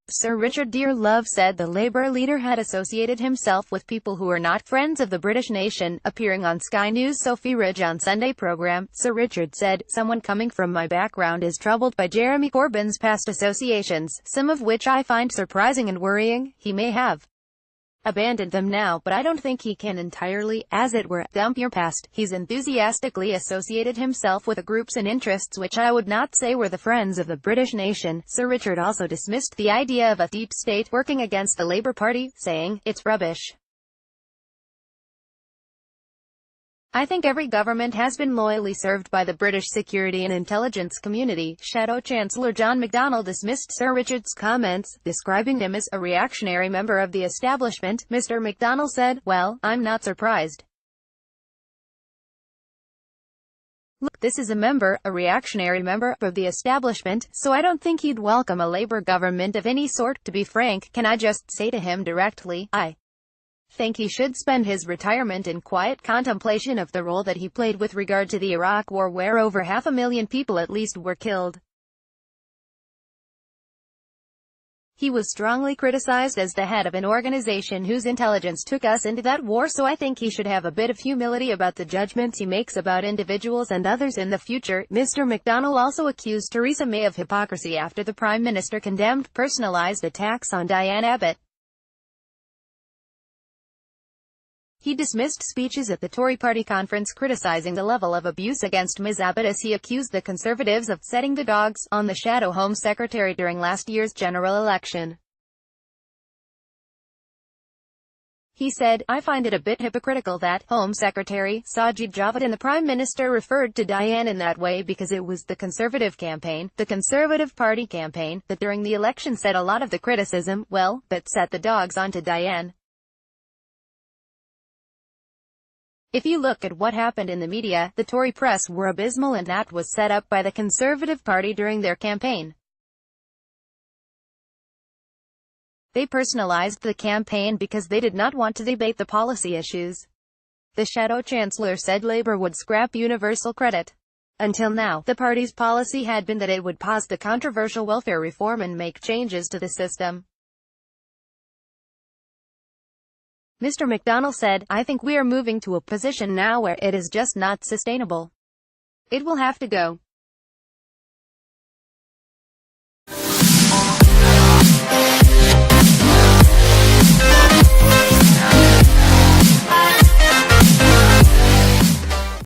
Sir Richard Dearlove said the Labour leader had associated himself with people who are not friends of the British nation. Appearing on Sky News Sophy Ridge on Sunday programme, Sir Richard said, "Someone coming from my background is troubled by Jeremy Corbyn's past associations, some of which I find surprising and worrying. He may have abandoned them now, but I don't think he can entirely, as it were, dump your past. He's enthusiastically associated himself with groups and interests which I would not say were the friends of the British nation." Sir Richard also dismissed the idea of a deep state working against the Labour Party, saying, "It's rubbish. I think every government has been loyally served by the British security and intelligence community." Shadow Chancellor John McDonnell dismissed Sir Richard's comments, describing him as a reactionary member of the establishment. Mr. McDonnell said, "Well, I'm not surprised. Look, this is a reactionary member, of the establishment, so I don't think he'd welcome a Labour government of any sort. To be frank, can I just say to him directly, I think he should spend his retirement in quiet contemplation of the role that he played with regard to the Iraq War, where over 500,000 people at least were killed. He was strongly criticized as the head of an organization whose intelligence took us into that war, so I think he should have a bit of humility about the judgments he makes about individuals and others in the future." Mr. McDonnell also accused Theresa May of hypocrisy after the Prime Minister condemned personalized attacks on Diane Abbott. He dismissed speeches at the Tory party conference criticising the level of abuse against Ms Abbott, as he accused the Conservatives of setting the dogs on the shadow Home Secretary during last year's general election. He said, "I find it a bit hypocritical that Home Secretary Sajid Javid and the Prime Minister referred to Diane in that way, because it was the Conservative campaign, the Conservative Party campaign, that during the election said a lot of the criticism, well, that set the dogs onto Diane. If you look at what happened in the media, the Tory press were abysmal, and that was set up by the Conservative Party during their campaign. They personalized the campaign because they did not want to debate the policy issues." The Shadow Chancellor said Labour would scrap universal credit. Until now, the party's policy had been that it would pause the controversial welfare reform and make changes to the system. Mr. McDonnell said, "I think we are moving to a position now where it is just not sustainable. It will have to go."